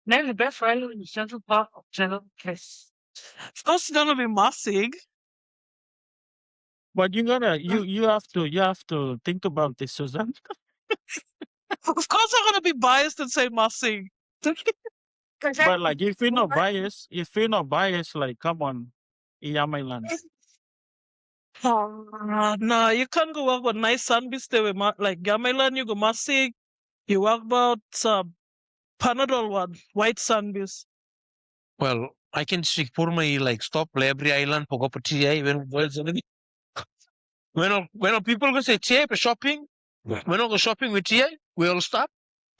Name the best island in the central part of Channel Kiss. Of course, it's gonna be Masig. But you have to think about this, Susan. Of course, I'm gonna be biased and say Masig. But like if you're not biased, like come on, Yamailand. Nah, you can't go walk about nice sunbeams there with like Gamelan, you go Masig. You walk about Panadol one, white sunbeams. Well, I can speak for my like stop every island for go to TI when people go say TI for shopping, when I go shopping with TI, we all stop.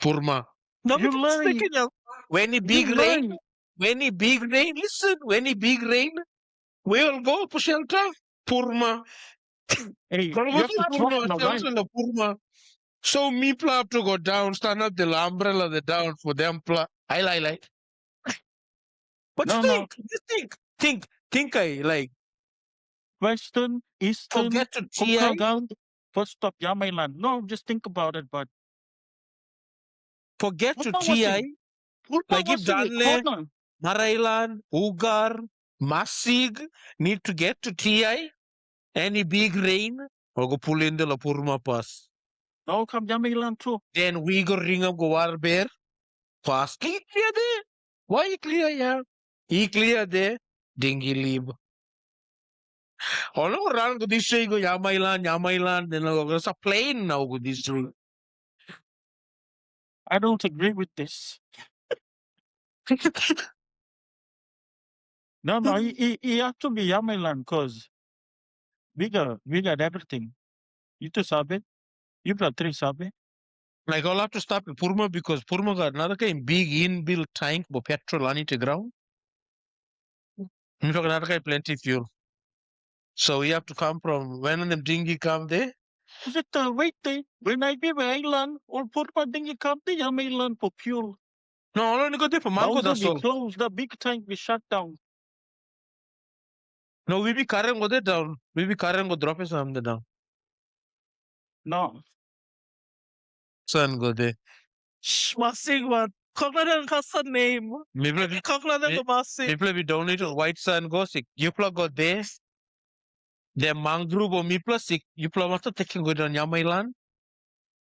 Purma. Nobody You was lie. thinking of When the big You rain, lie. listen, when the big rain, we all go for shelter. Purma. Hey, you have to talk now, right? Purma. So me have to go down, stand up the umbrella the down for them. I like. What No, you no. think? You think I like Western, Eastern, forget to TI? Kukragan, first stop Yamailand. No, just think about it. But Forget to Purma was TI? in Purma Like if was in the Danle, corner. Marailan, Ugar, Masig need to get to TI, any big rain, or go pull in the La Purma pass. No, come Yamailand too. Then we go ring up go war bear. Pass clear there. Why you clear yeah? He clear there. Dingy leave. All around go this way go Yamailand, then there's a plane now go this way. I don't agree with this. No, no, he have to be Yamailand because we got everything. You two sabe? You got three sabe? Like I'll have to stop at Purma because Purma got another kind big inbuilt tank for petrol on it to ground. You talk another kind plenty fuel. So we have to come from when them dingy come there. Is it wait when I be Ailan or Purpa then you come to Yamailand for fuel. No, I only go there for mango, Those will that's be all. closed, the big tank be shut down. No, we be carrying go there down. We be carrying go drop it some down. No. Son go there. Masig one. Coconut has a name. Maybe Coconut go Masig. people be donate to white sun go sick. You plug go there. The mangrove or me plus sick. You plug must taking go down Yamailand.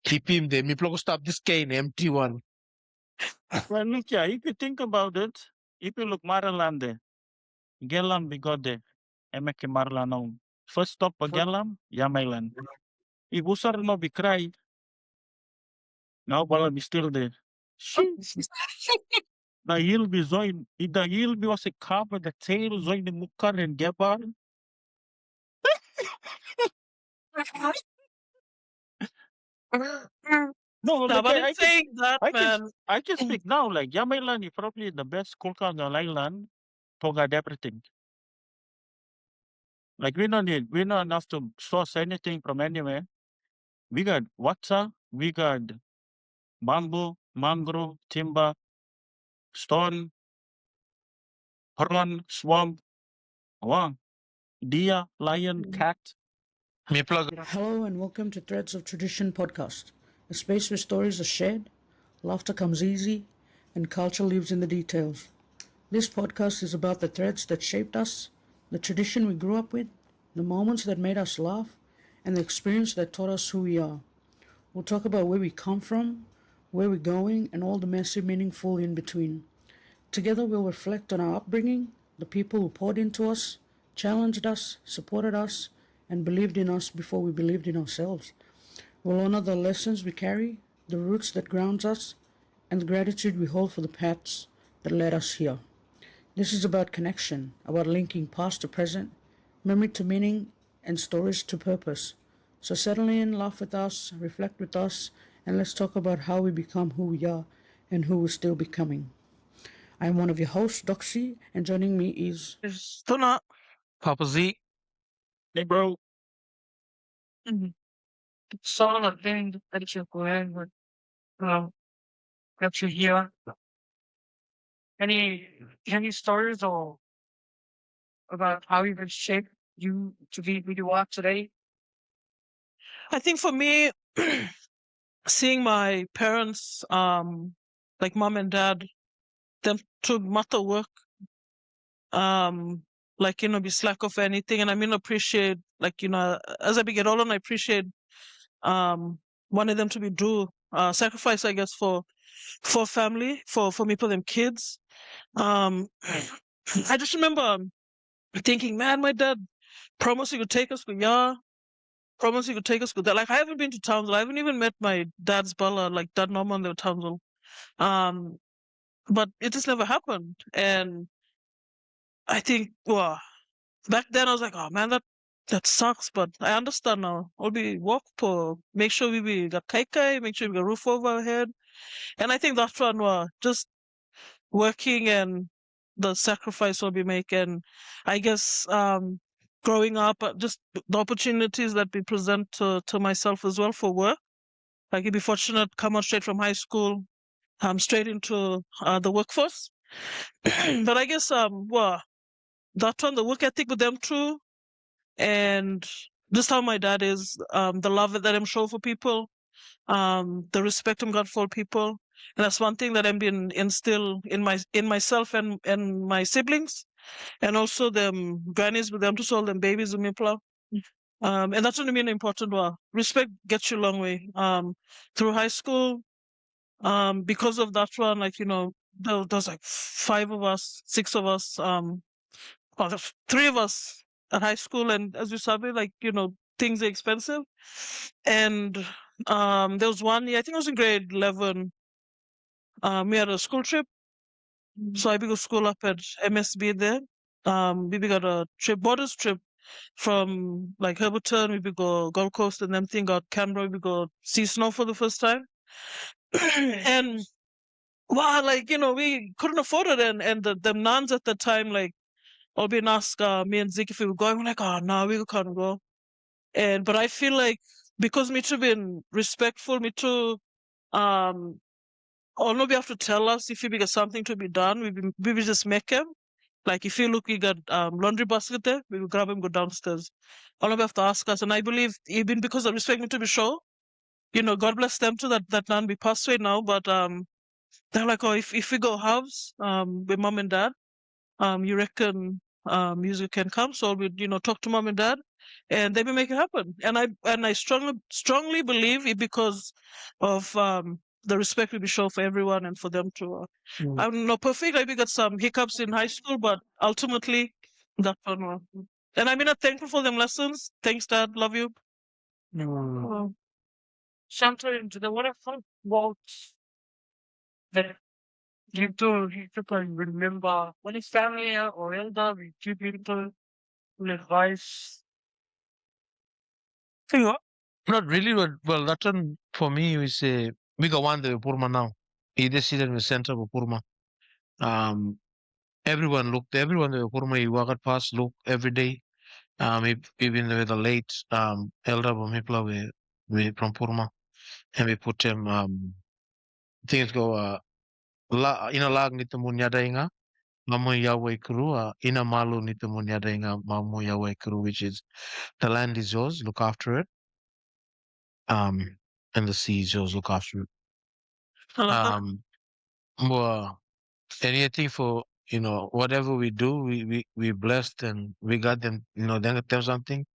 Keep him there. Me plug go stop this cane empty one. Well, look, yeah, if you think about it, if you look Maraland there, Gelam we got there, Emeke Marlanong. First stop for Gelam, Yamailand. If Usar no be cry, now Bala be still there. The hill be join, if the hill be was a carp with the tail join the Mukkar and Gebar. No, like, Nobody's saying that, man. I can speak now. Like Yamailand is probably the best Kulkangal island to get everything. Like we don't have to source anything from anywhere. We got water, we got bamboo, mangrove, timber, stone, heron, swamp, wow, deer, lion, cat. Me plug Hello and welcome to Threads of Tradition podcast, a space where stories are shared, laughter comes easy, and culture lives in the details. This podcast is about the threads that shaped us, the tradition we grew up with, the moments that made us laugh, and the experience that taught us who we are. We'll talk about where we come from, where we're going, and all the messy, meaningful in between. Together we'll reflect on our upbringing, the people who poured into us, challenged us, supported us, and believed in us before we believed in ourselves. We'll honor the lessons we carry, the roots that ground us, and the gratitude we hold for the paths that led us here. This is about connection, about linking past to present, memory to meaning, and stories to purpose. So settle in, laugh with us, reflect with us, and let's talk about how we become who we are and who we're still becoming. I'm one of your hosts, Doxy, and joining me is Stuna. Papa Z. Hey, bro. Song of thing that you go that you hear. Any stories or about how you been shaped you to be who you are today? I think for me, seeing my parents, like mom and dad, them to matter work, like, be slack of anything. And I mean, appreciate, like, as I get older, I appreciate, um, wanting them to be do, sacrifice, I guess, for family, for me, for them kids. Um, I just remember thinking, man, my dad promised he could take us to yeah, promised he could take us to that. Like, I haven't been to Townsville. I haven't even met my dad's Bala, like Dad Norman, the Townsville. Um, but it just never happened. And I think, well, back then I was like, oh man, that sucks. But I understand now. I'll be walk for make sure we got kai kai, make sure we got roof over our head. And I think that's one just working and the sacrifice we'll be making. I guess growing up, just the opportunities that we present to myself as well for work. Like, you'd be fortunate, come out straight from high school, straight into the workforce. But I guess, well, that one, the work ethic with them too, and just how my dad is, the love that I'm showing for people, the respect I'm got for people, and that's one thing that I'm being instill in myself and my siblings, and also them grannies with them to all them babies with me plow. And that's what I mean important. Well, respect gets you a long way. Through high school, because of that one, like, there's like five of us, six of us, well, there's three of us at high school, and as you said, like, things are expensive. And there was one year, I think I was in grade 11. We had a school trip, so I began school up at MSB there. We got a trip, borders trip from like Herberton. We go Gold Coast, and then thing got Canberra. We go see snow for the first time. And wow, like, we couldn't afford it, and the nuns at the time, like, all being asked me and Zeke if we were going. We're like, oh no, we can't go. But I feel like, because me too being respectful, me too, or nobody have to tell us if we got something to be done. We will just make them. Like, if you look, we got laundry basket there. We will grab him, go downstairs. All nobody have to ask us. And I believe, even because of respect, me to be sure. God bless them too. That nun be passed away now, but they're like, oh, if we go halves, with mom and dad, you reckon music can come? So we, talk to mom and dad, and they will make it happen. And I strongly believe it, because of the respect we show for everyone, and for them to. I'm not perfect. Like, we got some hiccups in high school, but ultimately that one. And I mean, I'm thankful for them lessons. Thanks, Dad. Love you. Sometimes the what I thought about that you can remember when it's family or elder, we give people advice. Yeah. Not really, but well, that one for me is a bigger one the Purma now. He is seated in the center of Purma. Um, everyone the Purma he walked past look every day. Even with the late elder Bumipla we from Purma, and we put him things go ina lag nito munyada inga mamu yawe kuru ina malu nito munyada inga mamu yawe kuru, which is the land is yours, look after it. Um, and the sea is yours, look after it. Um, well, anything for whatever we do, we blessed, and we got them. Then tell something.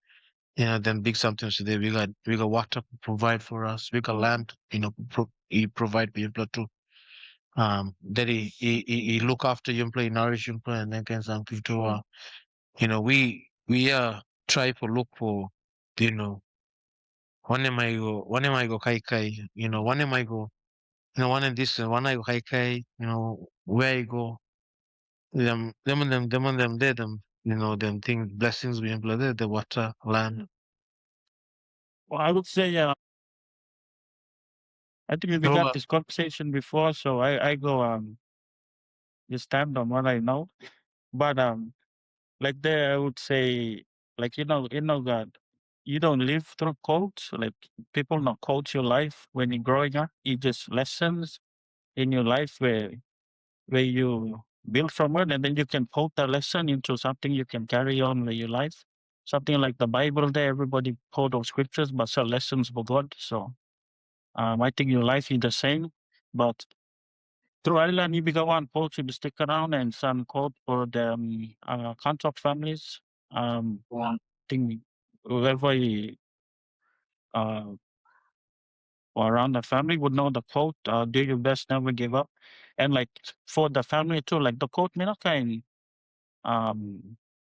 Then big something today. We got water to provide for us. We got land. He provide people too. That he look after you, play nourish you, play, and then can something to. We try to look for. You know, one am I go kai kai. One am I go. One in this, one I go kai kai. Where I go. Them, they them, them things, blessings being blooded, the water, land. Well, I would say, I think we got Roma, this conversation before, so I go just stand on what I know. But like there, I would say, like God, you don't live through quotes. Like people not quote your life when you're growing up. It just lessons in your life where you build from it, and then you can quote the lesson into something you can carry on with your life. Something like the Bible. There, everybody quote those scriptures, but some lessons for God. So I think your life is the same, but through Ailan, you become one coach, you stick around, and some code for the contract families. I think whoever uh, around the family would know the quote, do your best, never give up. And like for the family too, like the quote may not kind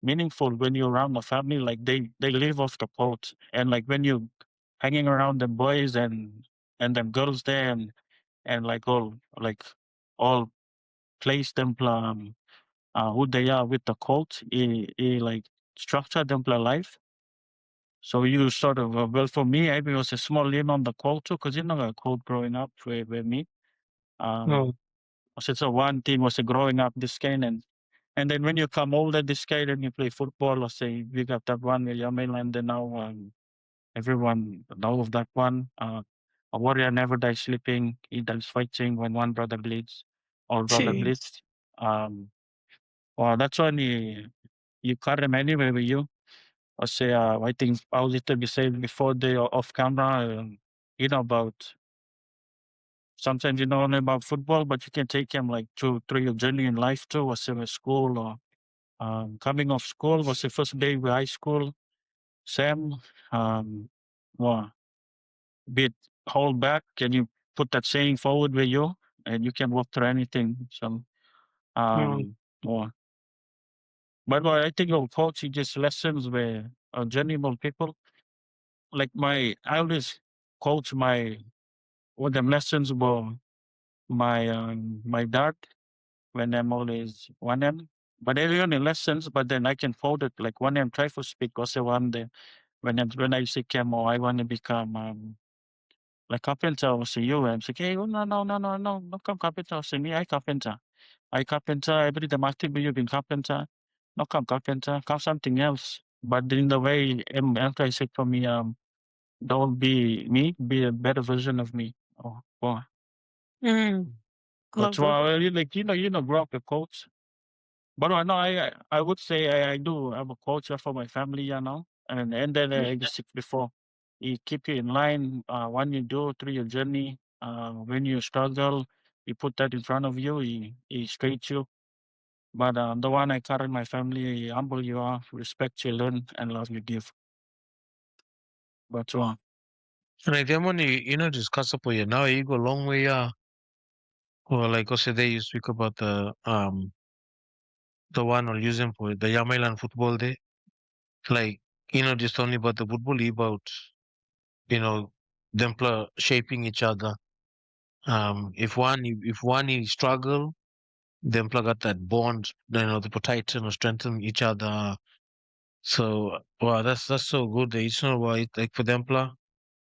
meaningful when you're around the family, like they live off the quote. And like when you hanging around the boys and the girls there and all place them who they are with the quote, it like structure them life. So you sort of well for me, I was a small lean on the quote too, because you know a quote growing up with me. No. So one thing was growing up this kind and then when you come older this kind and you play football or say we got that one with your mainland and now everyone know of that one. A warrior never dies sleeping, he dies fighting when one brother bleeds, all brother Gee. bleeds. Well that's when you carry them anywhere with you. I say I think I was little bit said before the off camera, you know about sometimes you know only about football, but you can take him like through your journey in life too, was in school or coming off school, was the first day with high school. Sam, um, well, bit hold back. Can you put that saying forward with you, and you can walk through anything. So, Mm. well, but what I think of coach is just lessons where genuine people like I always coach my what them lessons were my dad when I'm always one M. But they learn in lessons, but then I can fold it like one M try to speak also one day when I say camo, I want to become like carpenter or say you I'm say, hey, oh, no, not come carpenter, say me, I carpenter. I carpenter, every the market you been carpenter, not come carpenter, come something else. But in the way after I said for me, don't be me, be a better version of me. Oh boy. Mm, But love that. well, you know, grow up with coach. But no, I would say I do have a culture for my family, and then I just before he keep you in line. When you do through your journey, when you struggle, he put that in front of you. He straight you. But the one I carry in my family, he humble you are, respect you learn, and love you give. But Like them when discuss up you now you go a long way, or like also they you speak about the one or use them for the Yamailan football day. Like, just only about the football about, you know, them shaping each other. If one is struggle, them got that bond, they put tighten or strengthen each other. So wow, that's so good. It's not why like for them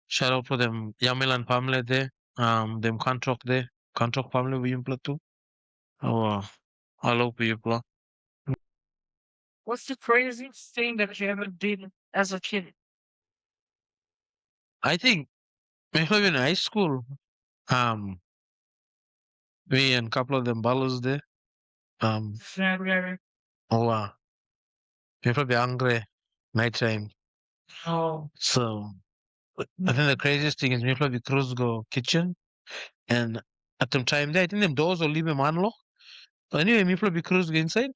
shout out for them Yamilan family there. Them contract family we play too. Oh wow. I love people. What's the craziest thing that you ever did as a kid? I think maybe in high school, um, me and a couple of them ballers there. Um, Very, oh wow. We're probably hungry nighttime. oh, So I think the craziest thing is we probably cruise go kitchen and at the time there, I think them doors will leave them unlocked. But anyway, me probably cruise go inside.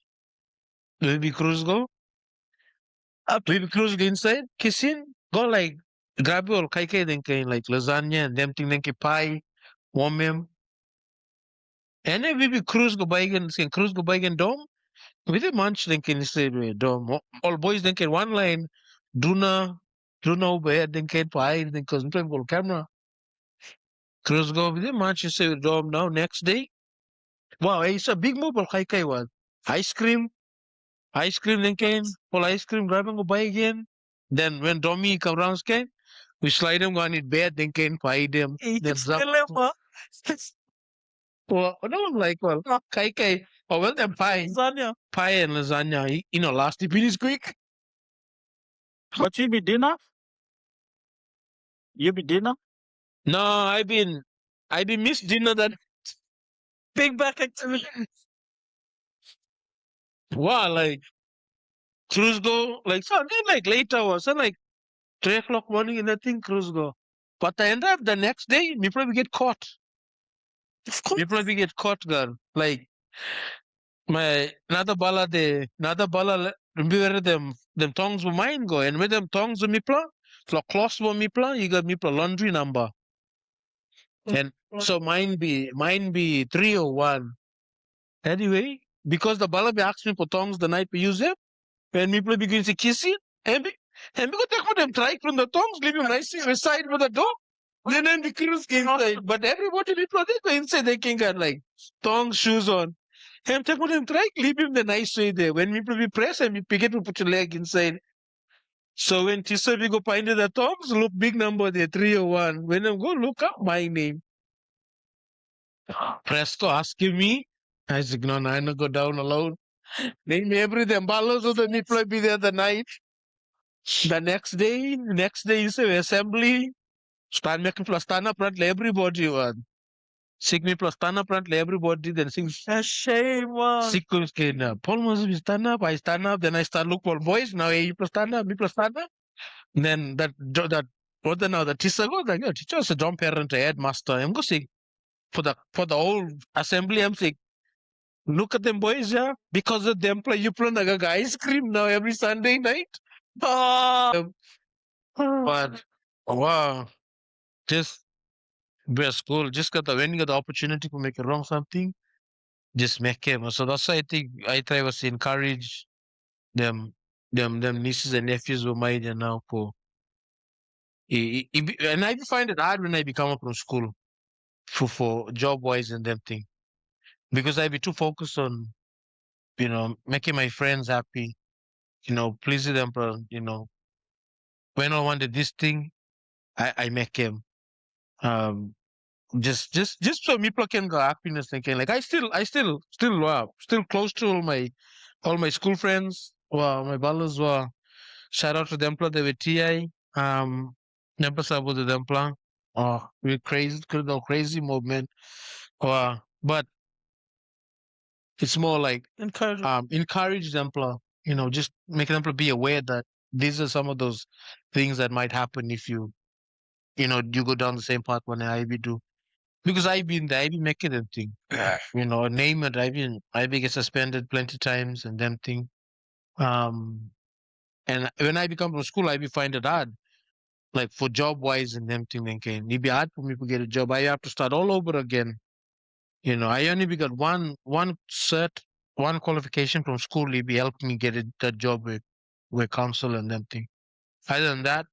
Maybe cruise go. Maybe cruise go inside. Kitchen. Go like grab your kai then kind like lasagna and them thing then pie, warm them. And then maybe cruise go buy again, cruise go buy again dome. With a munch then can say dome. All boys then can one line. Duna, Duna over then can pie then cause camera. Cruise go with the match you say dom now next day. Wow, it's a big mobile kai kai was. Ice cream, ice cream then came, all ice cream grabbing go buy again. Then when Domi come round again, we slide them go on it bed, then can buy them. Then It's zap. dilemma. Well, that was like, well, kai kai. Oh, well, then Lasagna. pie and lasagna, last the finish quick. but you be dinner? You be dinner? No, I've been missed dinner that, Big back activity. wow, like, cruise go, like, so again, like, late hours, and like, 3 o'clock morning and I think cruise go. But I end up the next day, me probably get caught. Of course. People we get caught, girl. Like my another bala remember them tongues were mine go and with them tongues with mipla, so close with mipla, you got mipla laundry number. And so mine be 301. Anyway, because the bala be asked me for tongues the night we use them, when people begin to kiss it, and we go take with them try from the tongues, leave him nicely beside with the door. Then the cruise came inside. But everybody people they go inside they can get like tongues, shoes on. Him take with him try, leave him the nice way there. When people be press and we pick it, we put your leg inside. So when Tisa we go find the tongues, look big number there, 301. When them go look up my name. Presto asking me. I said, no, I not go down alone. Name me everything. Ballos of the people be there the night. The next day you say assembly. Stand making plus stand up front everybody one. Sick me plus stand up front everybody then sing A shame one. sick goes Paul must be stand up, I stand up, then I start look for boys. Now you plus stand up, me plus stand up. Then that what then now the teacher goes like, teacher is a jump parent, a headmaster. I'm going to say for the whole assembly, I'm saying, look at them boys, yeah. Because of them play you play like a ice cream now every Sunday night. Ah. But wow, just best school. Just got the when you got the opportunity to make a wrong something, just make him. So that's why I think I try was to encourage them, them nieces and nephews were made and now for. And I find it hard when I become up from school for job wise and them thing because I be too focused on making my friends happy, pleasing them. When I wanted this thing, I make him. Um, just so me plucking the happiness thinking like still close to all my school friends. Well, my brothers were shout out to them plus they were TI. Never saw the them plan. Oh, we crazy movement. But it's more like Encourage. encourage them plus, just making them plus be aware that these are some of those things that might happen if you go down the same path when I be do. Because I've been there, I've been making them thing. Name it. I've been get suspended plenty times and them thing. And when I become from school, I be find it hard, like for job wise and them thing. Then it be hard for me to get a job. I have to start all over again. I only be got one cert, one qualification from school. It be helped me get that job with council and them thing. Other than that,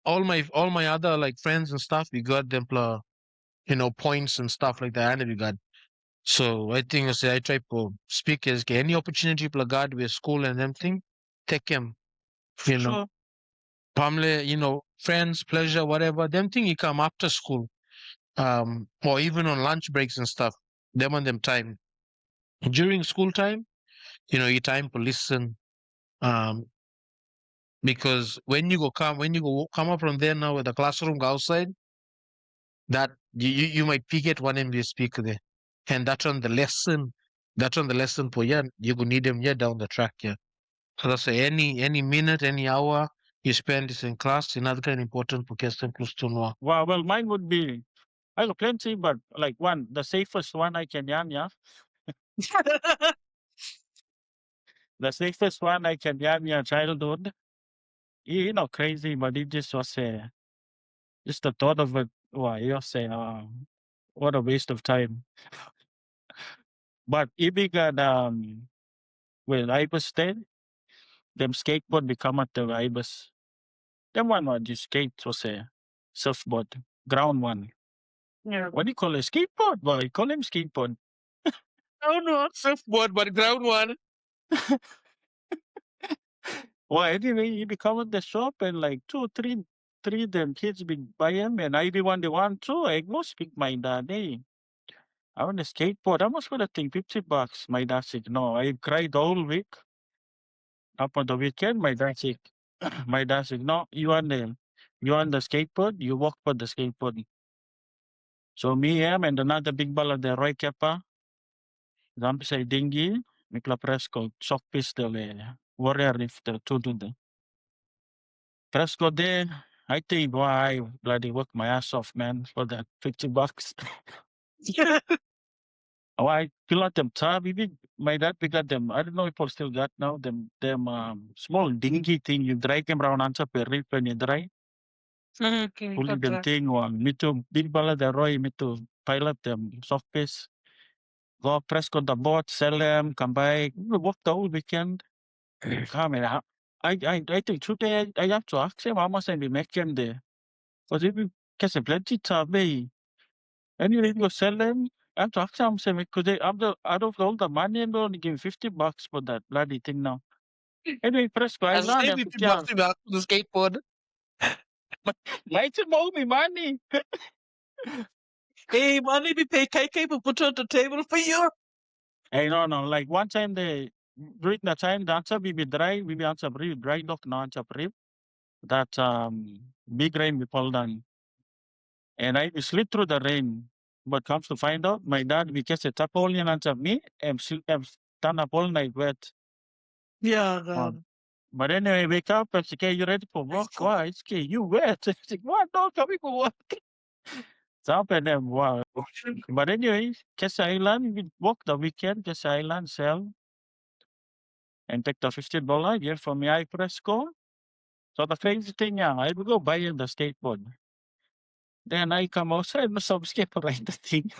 all my other like friends and stuff, we got them points and stuff like that. And we got. So I think I try to speak as any opportunity for God with school and everything, take him, you know, Sure. family, friends, pleasure, whatever, them thing you come after school, or even on lunch breaks and stuff, them on them time. During school time, you time to listen, um, because when you go come up from there now with the classroom go outside, that you might pick it one and you speak there. And that's on the lesson for you. You could need them down the track, yeah. So that's any minute, any hour you spend is in class, another kind important for Keston plus to know. Wow, well, mine would be, I got plenty, but like the safest one I can yarn, yeah. The safest one I can yarn, yeah, childhood. Crazy, but it just was just the thought of it. Wow, you say, what a waste of time. But if we got, well, I was 10, them skateboard become at the Ibis. Them one was just skate was a surfboard, ground one. Yeah. What do you call it? Skateboard, boy. Call him skateboard. Oh no, surfboard, but ground one. Well, anyway, he become at the shop and like three them kids been buy him and I be one the one too. I must speak my dad, hey. I want a skateboard. I must got a thing, $50. My dad said, no, I cried all week. Up on the weekend, my dad said, my dad said, no, you want the skateboard, you walk for the skateboard. So me, him, and another big ball of the Roy Kepa, Zampi say dingi, Mikla Presco, shock pistol, warrior if the two do the. Presco there, I think why I bloody work my ass off, man, for that $50. Oh, I fill out them tab. Even my dad we got them. I don't know if people still got now them small dingy thing you drag them around on top of a reef when you dry. Okay, Pulling got them that. thing one. Me too big bala the roy me too pilot them soft piece. Go press on the boat, sell them, come back. We work the whole weekend. Come and I think today I have to ask him how much I be making there. Because if you catch a plenty tab, and you need to go sell them. I have to ask him, say, because they out of all the money and only give $50 for that bloody thing now. Anyway, press go As Ailan I and be 50 bucks back to the skateboard. Might owe me money. Hey, money be pay KK but put on the table for you. Hey, no. Like one time during the time the answer we be dry, we be answer brief, dry dock no answer brief. That big rain we pulled down. And I slid through the rain. But comes to find out, my dad we catch a tarpaulin answer me and stand up all night wet. Yeah, Oh, God. but anyway, wake up and say, "Okay, you ready for work? Why? It's okay, you wet." I say, "What? No, coming for work." So and then wow. But anyway, Kes Island, we walk the weekend, Kes Island, sell and take the $50 here from me, I Fresco. So the crazy thing, yeah, I will go buy in the skateboard. Then I come outside, no some skateboard right the thing.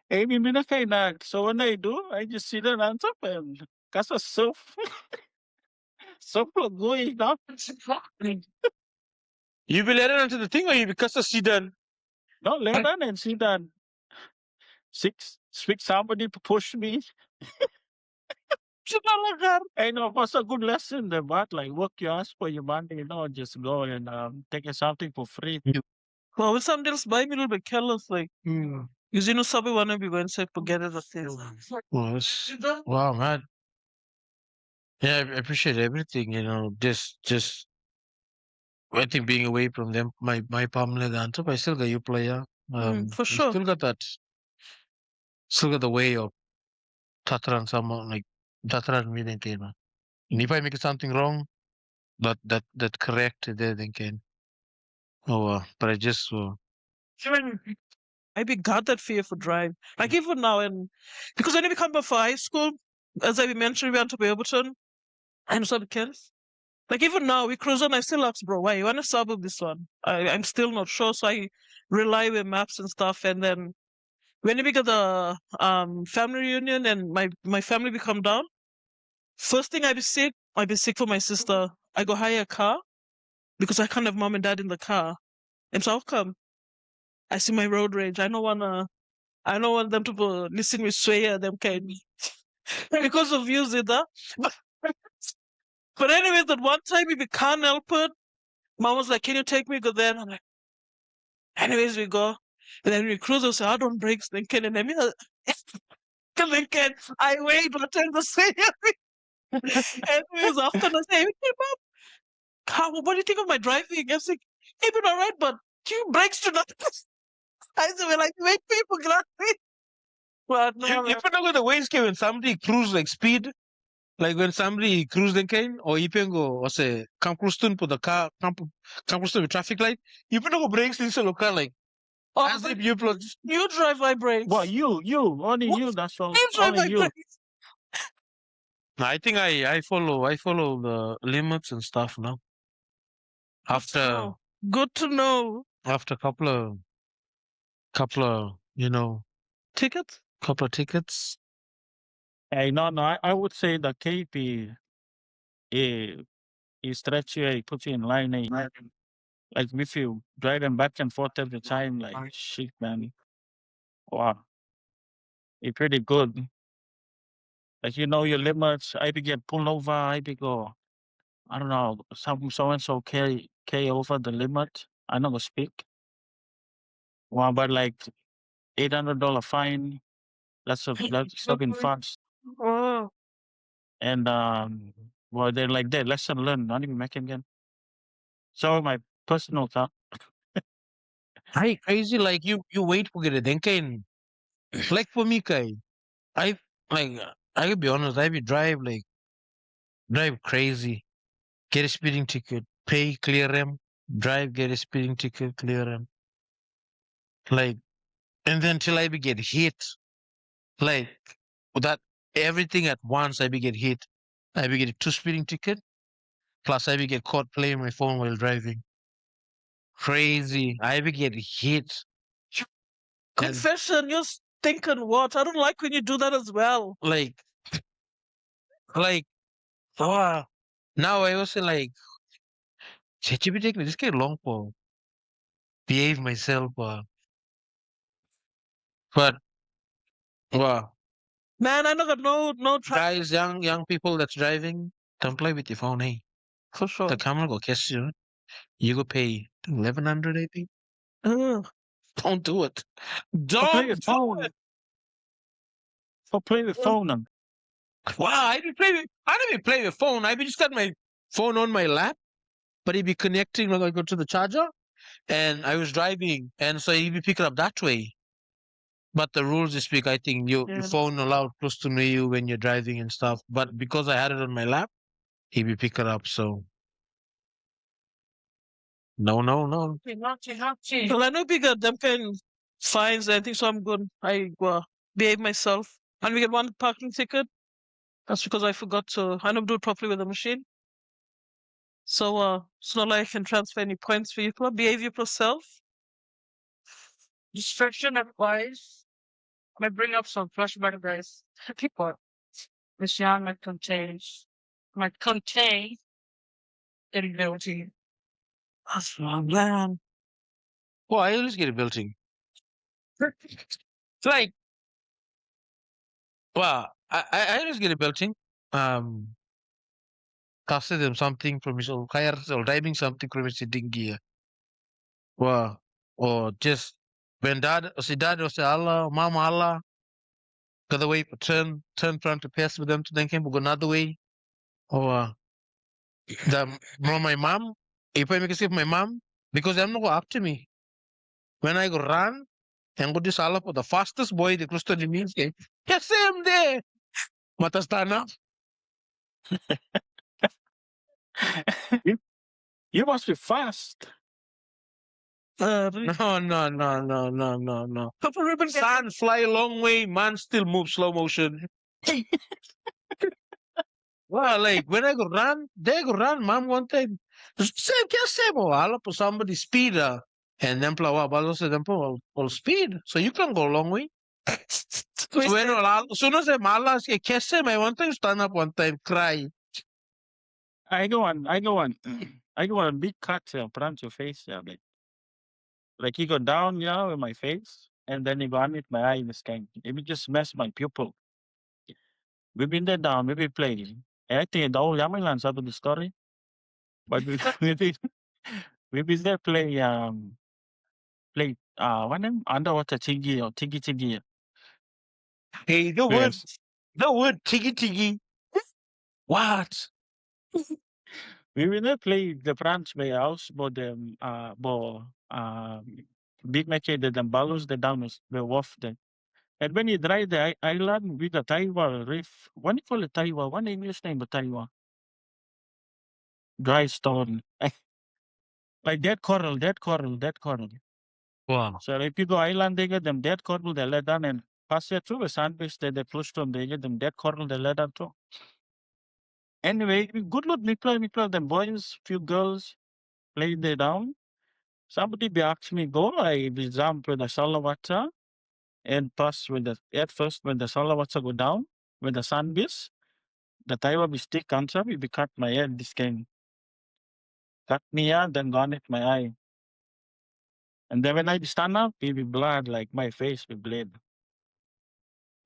Eh, may minakainag. So when I do, I just sit down on top and kasa soup. Soup lagoy, no? You be letting onto the thing or you because of Sidan? No, let on and sit down. Speak somebody to push me. I know it was a good lesson there, but like work your ass for your money, just go and take something for free. Well, with something else, buy me a little bit careless, like, because you know, somebody wanna be going to forget it or things. Well, wow, man. Yeah, I appreciate everything, just I think being away from them, my family and stuff, I still got you player. For You sure. still got the way of Tatran someone like Tatran meaning can. And if I make something wrong, that correct there then can. Oh, but I just I be got that fear for drive. Like even now, and because when we come back for high school, as I mentioned, we went to Beaverton and some kids. Like even now, we cruise on. I still ask, bro, why you want to suburb this one? I'm still not sure, so I rely with maps and stuff. And then when we get the family reunion and my family be come down, first thing I be sick for my sister. I go hire a car because I can't have mom and dad in the car, and so I'll come. I see my road rage. I don't want them to listen with swear them kind because of using that. But, but anyway, that one time if we can't help it, mom was like, "Can you take me go there?" And I'm like, "Anyways, we go." And then we cruise. I say, "I don't breaks." Then can and then then can I wait until the same. Anyways, after the same, hey, mom, what do you think of my driving? I was like, "Hey, been alright, but you breaks to nothing." I said, "Well, like make people glad." But no, you put on the ways when somebody cruise like speed, like when somebody cruise the cane, or you can go or say come close to put the car come close to the traffic light, you put on the brakes in the car like oh, as if you plug. you drive my Well, brakes. only What? you, that's all. You drive Only my you. brakes. I think I follow the limits and stuff now. Good to After know. Good to know. after couple of Tickets? couple of tickets. Hey, no, I would say the KP is stretch you, put you in line. Like if you driving back and forth every time, like shit, man. Wow, it's pretty good. Like you know your limits. I be get pulled over. I be go. I don't know. Some so and so carry over the limit. I not gonna speak. Wow, but like $800 fine. That's stopping fast. Oh, And well, they're like that. Lesson learned. Not even making again. So my personal thought. I crazy like you wait for it then can like for me kai. I like I will be honest, I be drive crazy, get a speeding ticket, pay clear them, drive, get a speeding ticket, clear them. Like, and then till I be get hit, like that everything at once I be get hit. I be get two speeding ticket, plus I be get caught playing my phone while driving. Crazy. I be get hit. And Confession, you're stinking what? I don't like when you do that as well. like, wow. Now I also like, ChatGPT, this get long for behave myself, but wow. Man, I know got no try Guys, young people that's driving, don't play with your phone, hey. for sure. The camera go catch you. You go pay 1100, I think. Ugh. Don't do it. For play Don't with do phone. it. For play with phone. And Wow, I didn't play with phone. I be just got my phone on my lap, but it be connecting when I go to the charger. And I was driving, and so he be picking up that way. But the rules this week, I think your Yeah. phone allowed close to near you when you're driving and stuff. But because I had it on my lap, he be pick it up. So no, no, no. Well, I know we got them kind of fines and I think so I'm good. I behave myself. And we get one parking ticket. That's because I forgot to I don't do it properly with the machine. So it's not like I can transfer any points for you. Behave yourself. Distraction advice might bring up some flashback, guys. People, this yarn might contain irritability. That's wrong, man. Well, I always get a building. It's like, well, I always get a building. Casted them something from his old kaya or driving something from his gear. Well, or just when dad or say Allah, mama Allah, the other way, turn front to pass with them to then came go another way. Or my mom, if I make a skip my mom, because I'm not go after me. When I go run and go this Allah for the fastest boy, the close to the means, yes, him there. Matastana. you must be fast. Really? No, no, no, no, no, no, no. Papa Ribbon Sun fly a long way, man still move slow motion. Well, like when I go run, they go run, mom one time. Same, can't say, Allah for somebody speeder. And then plawa balos them all speed. So you can go a long way. So when soon as I'm Allah say kese, I one time stand up one time, cry. I go on. I go on big cut front your face. Yeah, like he go down, in my face, and then he go underneath my eye in the skin. It would just mess my pupil. We've been there down, we've been playing. And I think the whole Yamalan side of the story. But we've been there play what name? Underwater Tigi or Tigi Tigi. Hey, Yes. the word tiggy tiggy. What? We will not play the branch by house, but big make the balus the downers, the wolf then. And when you drive the island with the Taiwa reef, what do you call it Taiwa? One English name but Taiwa. Dry stone. Like dead coral, dead coral, dead coral. Wow. So if you go island, they get them dead coral, they let down and pass it through the sand beach, they flush them, they get them dead coral, they let down too. Anyway, good luck, Mikla, them boys, few girls played they down. Somebody be asked me go, I be jump with the salawata and pass with the at first when the salawata go down, when the sun beats, the Taiwa be stick comes up, it be cut my head, this can cut me out, then gone at my eye. And then when I be stand up, it be blood, like my face be bleed.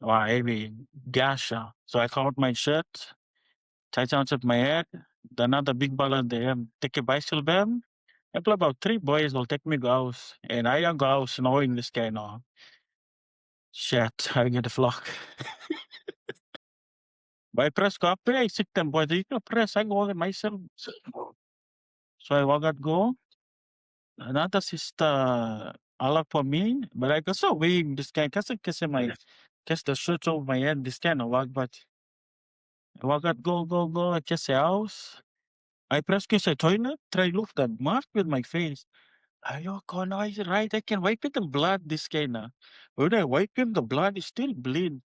Wow, it be gash. So I come out my shirt, tight out my head, the another big ball there, take a bicycle band. I play about 3 boys will take me go house. And I don't go house knowing this guy now. Shit, I get the flock. By press go up there, I sit them boys. You can press, I go myself. So I walk out go. Another sister Allah for me, but I go so weak this guy kasi my kasi the shirt over my head, this kind of walk, but I walk out go, I kiss the house. I press kiss a toilet, try look that mark with my face. Ayoko, no, he's right. I can wipe it the blood, this guy na. When I wipe him, the blood is still bleed.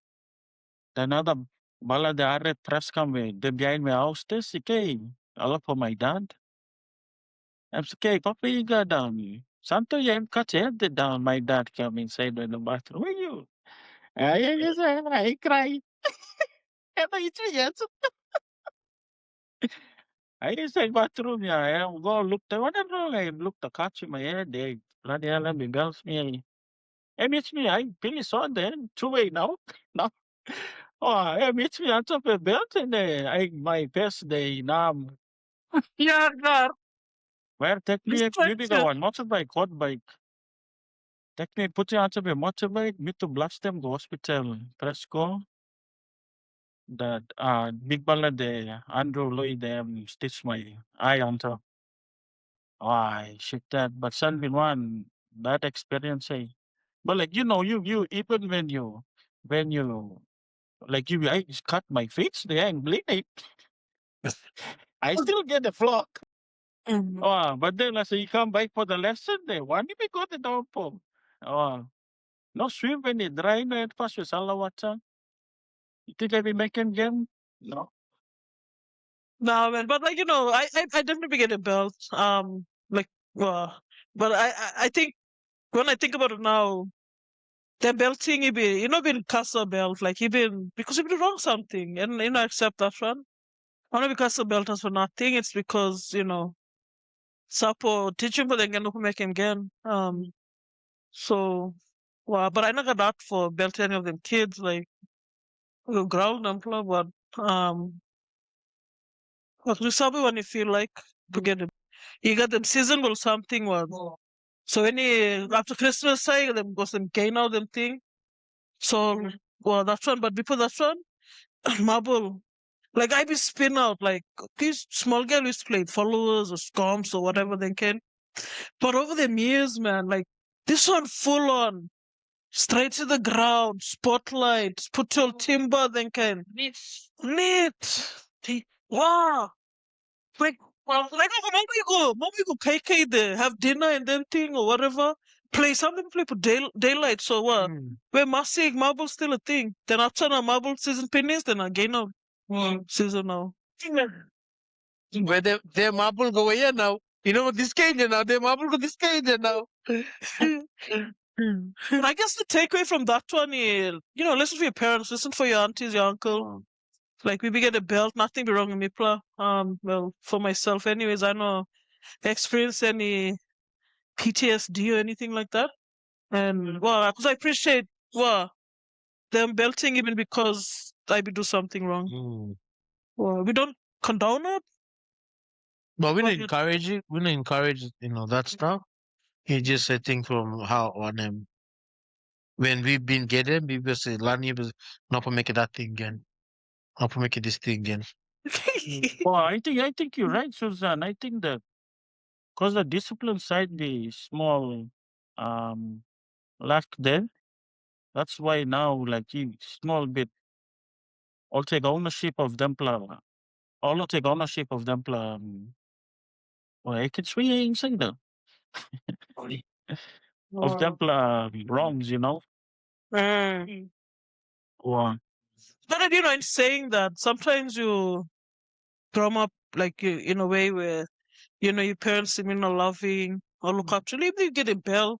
Then other bala the arre press come the behind my house, this okay. I look for my dad. I'm okay, Papa, you got down. Santo, yeah, I'm cut head down. My dad came inside in the bathroom. Where you? I cry. And I yes. I inside bathroom, yeah. I go look the what wrong. I look the catch in my head. They bloody hell, and bells me. I meet me. I really saw then 2 way now. Now. Oh, I meet me on top of belt and I my best day now. Yeah, God. Where take me maybe go Distraction. on motorbike, hot bike. Take me put you on top of motorbike, me to blast them go hospital. Press go. That big balla the Andrew Lloyd them stitch my eye on top. I shit that. But son been one that experience eh. But like you even when you like you I just cut my face, they ain't bleeding. I still get the flock. Mhm. Oh, but then I say you come back for the lesson, they want you go the down pump. Oh, no swim when it dry no it pass with water. You think I be making game? No. No, man, but like I definitely get a belt. Like, uh, but I think when I think about it now, the belting been cast a belt like been because you been wrong something and accept that one. Not because the belt us for nothing. It's because Sapo teaching for the again who make him again. So well, but I never got that for belt any of them kids like ground and club, but but you sabi when you feel like to get it. You got them seasonal something was. So any after Christmas say them was them gain out them thing. So well that's one, but before that one, marble. Like I be spin out like these small girl used to play followers or scums or whatever they can. But over the years, man, like this one full on. Straight to the ground, spotlight, put your timber then can. Neat. Wow. Like, well, like, oh, maybe you go KK there, have dinner and then thing or whatever. Play something, play for daylight. So what? Where Masig marble still a thing. Then after the marble season pennies, then again of season now. Where their marble go here now. You know this kind now. Their marble go this kind now. But I guess the takeaway from that one is, listen for your parents, listen for your aunties, your uncle. Like we get a belt, nothing be wrong with me, pla. Well, for myself, anyways, I know experience any PTSD or anything like that. And well, because I appreciate them belting even because I be do something wrong. Well, we don't condone it. But we But don't encourage it. We don't encourage that stuff. It's just I think from how on when we've been getting people say Lani was not to make it that thing again. Not to make it this thing again. Well, I think you're right, Susan. I think that because the discipline side be small lack there. That's why now like you small bit all take ownership of them all take ownership of them well I can swing signal of them wrongs, Mm. Or But in saying that, sometimes you grow up like in a way where your parents seem loving or look up to you. Maybe you get a bell,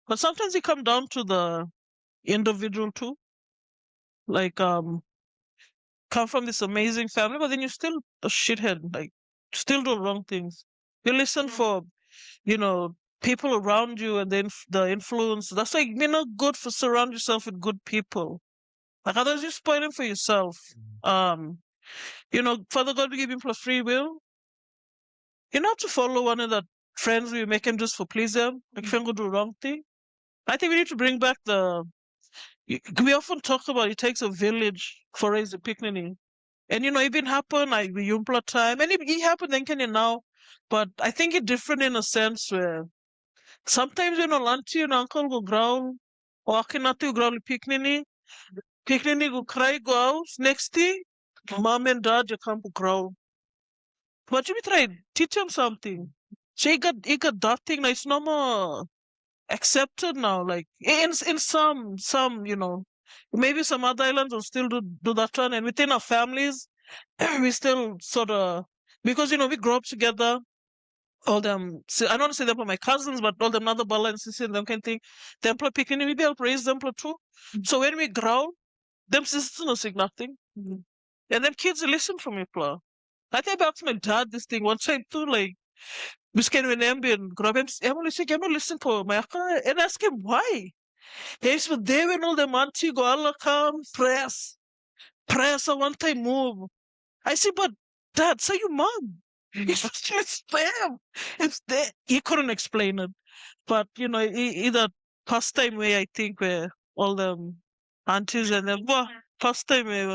but sometimes it come down to the individual too. Like come from this amazing family, but then you're still a shithead. Like still do wrong things. You listen for you know people around you, and then the influence. That's like you're not good for surround yourself with good people. Like otherwise, you're spoiling for yourself. Um, Father God will give you plus free will. You not to follow one of the friends we make him just for please them. Like if you go do the wrong thing. I think we need to bring back we often talk about it takes a village for raise a picnic. And it been happen like the Yumpla time. And it happened then can you now. But I think it's different in a sense where sometimes auntie and uncle go growl, walking out to growl picnic. Picnic go cry, go out. Next thing, mom and dad you come to growl. But you be trying teach them something. So he got that thing. Like, it's no more accepted now. Like in some maybe some other islands will still do that one, and within our families, we still sort of because we grow up together. All them, I don't want to say them for my cousins, but all them other balances and them kind of thing. Them play picking, maybe I'll raise them play too. So when we grow, them sisters no say nothing, and them kids listen from me, play. I think I asked my dad this thing one time too, like. Miskin when ambient grab him, I'm gonna listen to my and ask him why. He's with they when all the auntie go Allah come press a one time move. I say, but dad, say your mom. It's them. It's there. He couldn't explain it, but either pastime way I think where all the aunties and them, well, pastime way.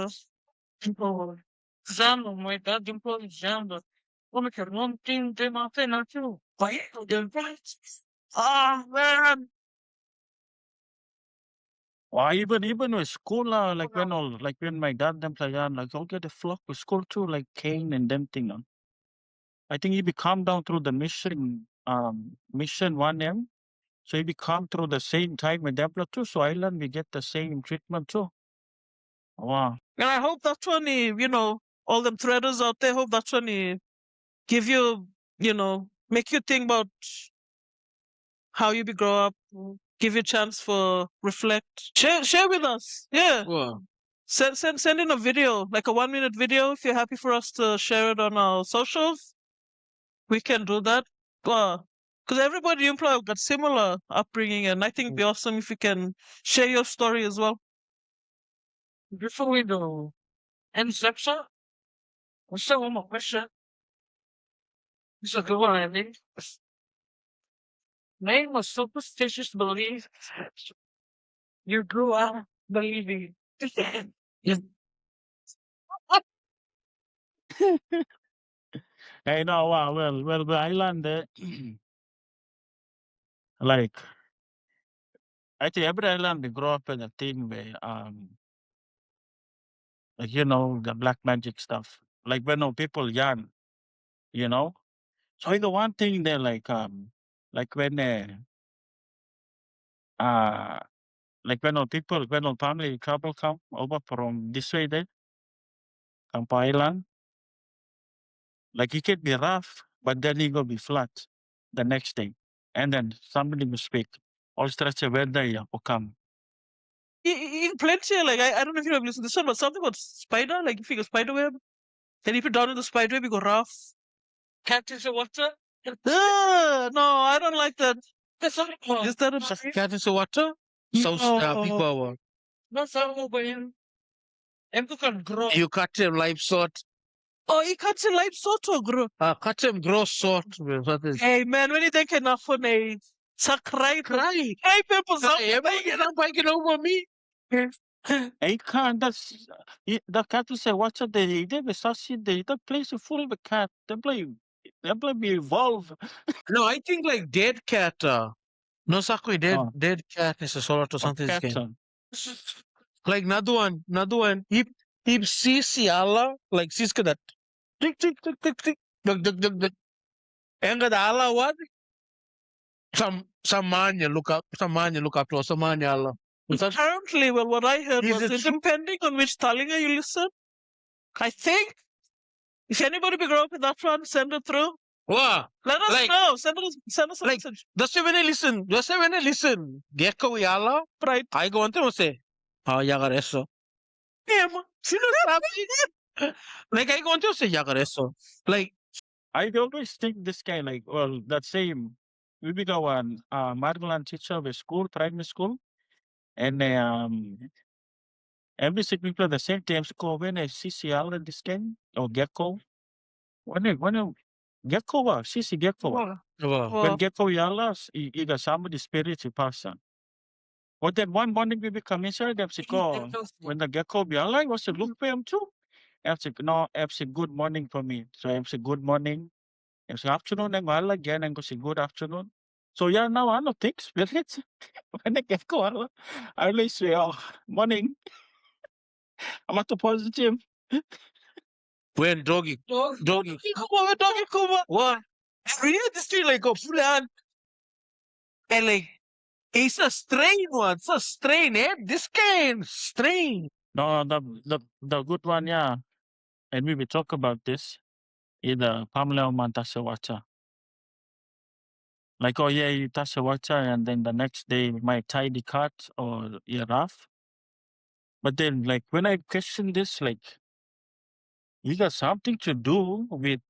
Oh, Zamba, my dad employed Zamba. Como que não tem uma pena too? Why the right? Ah, man. Or even with school, like when my dad them play like I'll get a flock with school too, like Kane and them thing. I think he be come down through the mission 1M. So he be come through the same time with them too. So Island we get the same treatment too. Wow. And I hope that's when all them threaders out there, hope that's when give you, make you think about how you be grow up, give you a chance for reflect. Share with us. Yeah. Wow. Send in a video, like a 1-minute video if you're happy for us to share it on our socials. We can do that. Because everybody you employ got similar upbringing, and I think it'd be awesome if you can share your story as well. Before we do end section, we still one more question. This is a good one, I think. Name a superstitious belief you grew up believing. Yes. Hey, no, wow, well, the Island, like I think every island they grow up in a thing where like the black magic stuff. Like when people yarn, you know. So the one thing they like when uh when family couple come over from this way there, come to Island, like it can be rough, but then it gonna be flat the next day. And then somebody will speak. All stretch of weather will come. In plenty, like I don't know if you have listened to this one, but something about spider, like if you go spider web, then if you down in the spider web, you go rough. Captain the water. No, I don't like that. That's not Is that a Cat is water? So people are. That's how when and can grow. You cut him live sort. Oh, you can't see life sort of grow. Cut him gross sort. What is? Hey man, when you think enough for a cry. Hey people, Hey, I'm biking over me. Hey, can't the cat will say, "What's up?" They succeed. The place is full of the cat. They play be evolve. No, I think like dead cat. No, Sakui, Oh. dead cat is a sort of something. Cat, Game. Like another one. He sees Allah, like sees that. Tick tick tick tick tick. Dug. And the Allah what? Some man you look up to, some man you Allah. Apparently, well, what I heard Is was it true? depending on which Talinga you listen, I think if anybody be grow up with that one, send it through. Wow. Let us Like- know. Send us a like- message. Just when I listen, Gecko we Allah, Right. I go on to say, Yagareso. Yeah, man. You know, like I go on to say Yagareso. Like, I always think this guy like that same. We be go one Margalan teacher with school, primary school, and every sick people the same time school when I CCL in this game or Gecko. When Gecko CC Gecko. wow. When Gecko yalla, he got somebody spiritual person. But then one morning we become inside them go when the Gecko be yalla, was to look for him too. I'm saying no, I'm saying good morning for me. So I'm saying good morning. I'm saying afternoon and all again and go say good afternoon. So yeah, now I don't think spirits. When the Gecko yalla, I always say oh morning. I'm at the positive. When doggy. Dog. Doggy. Come on, doggy, come on. What? we had this thing like a full on, and like it's a strain one, it's a strain, eh? This kind strain. No, the good one, yeah. And we will talk about this in the Pamela Mantasawacha. Like, oh yeah, you Tasawacha, and then the next day might tidy cut or yeah, rough. But then, like, when I question this, like, it got something to do with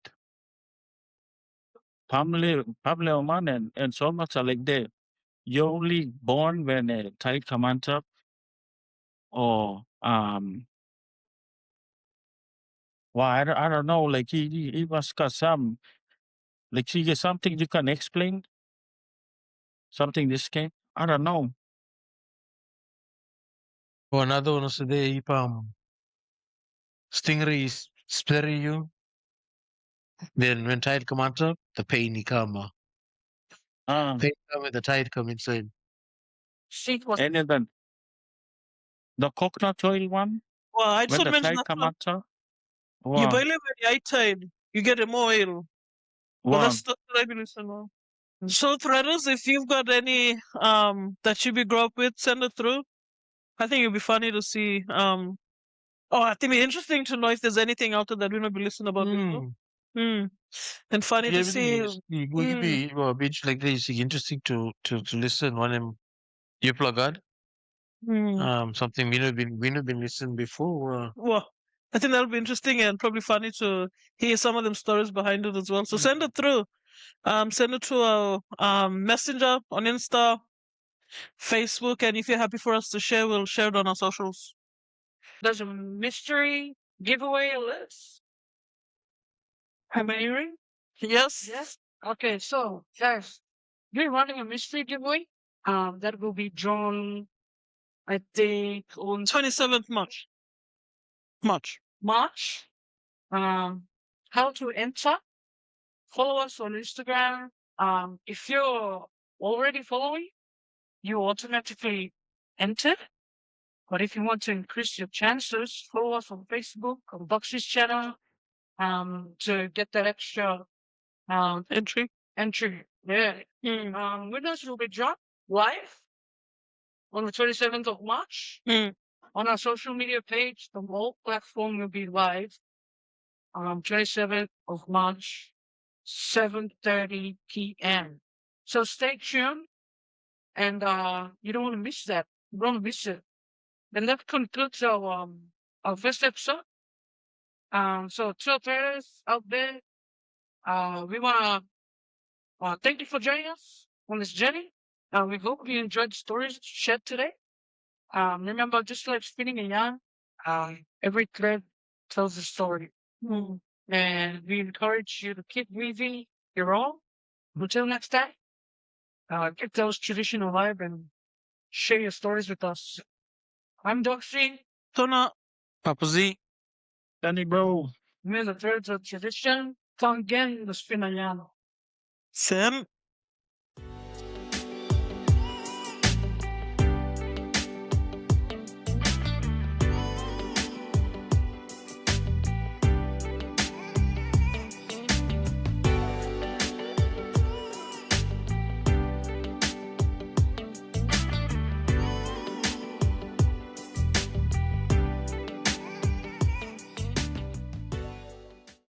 Pamela Oman and so much. Like, you're only born when a child comes up, or well, I don't know. Like, he must got some, like, she get something you can explain, something this came. I don't know. Or another one is the stingray is sparing you. Then when tide come out, the pain come. Ah, Pain come when the tide come inside. See, was and then the coconut oil one, Well, I just when want the to mention child that come one. out, You wow, boil it with the eye tide, you get a more oil. Well, wow. that's what I believe so now. So, threaders, if you've got any that you grew up with, send it through. I think it'd be funny to see. Oh, I think it'd be interesting to know if there's anything out there that we not be listening about before. Hmm. Hmm. And funny to Everything see. is it would be well, beach like this is interesting to listen when you plug out. Hmm. Something we not been listening before. Well, I think that'll be interesting and probably funny to hear some of them stories behind it as well. So send it through. Send it to our messenger on Insta, Facebook, and if you're happy for us to share, we'll share it on our socials. there's a mystery giveaway list. Am I hearing? Yes. Yes. Okay, so guys, we're running a mystery giveaway. That will be drawn, I think, on 27th March. March. March. How to enter? Follow us on Instagram. If you're already following, you automatically enter. But if you want to increase your chances, follow us on Facebook, on Boxy's channel, to get that extra Entry. entry. Yeah. Winners will be drawn live on the 27th of March Mm. on our social media page. The whole platform will be live 27th of March, 7:30 p.m. So stay tuned, and you don't want to miss that. You don't want to miss it. And that concludes our first episode. So to our parents out there, we wanna thank you for joining us on this journey. We hope you enjoyed the stories shared today. Remember, just like spinning a yarn, every thread tells a story. And we encourage you to keep weaving your own. Until next time, keep those tradition alive and share your stories with us. I'm Doxy. Tona. Papazi. Danny, bro. May the threads of tradition tongue again the spin a yarn. Sen.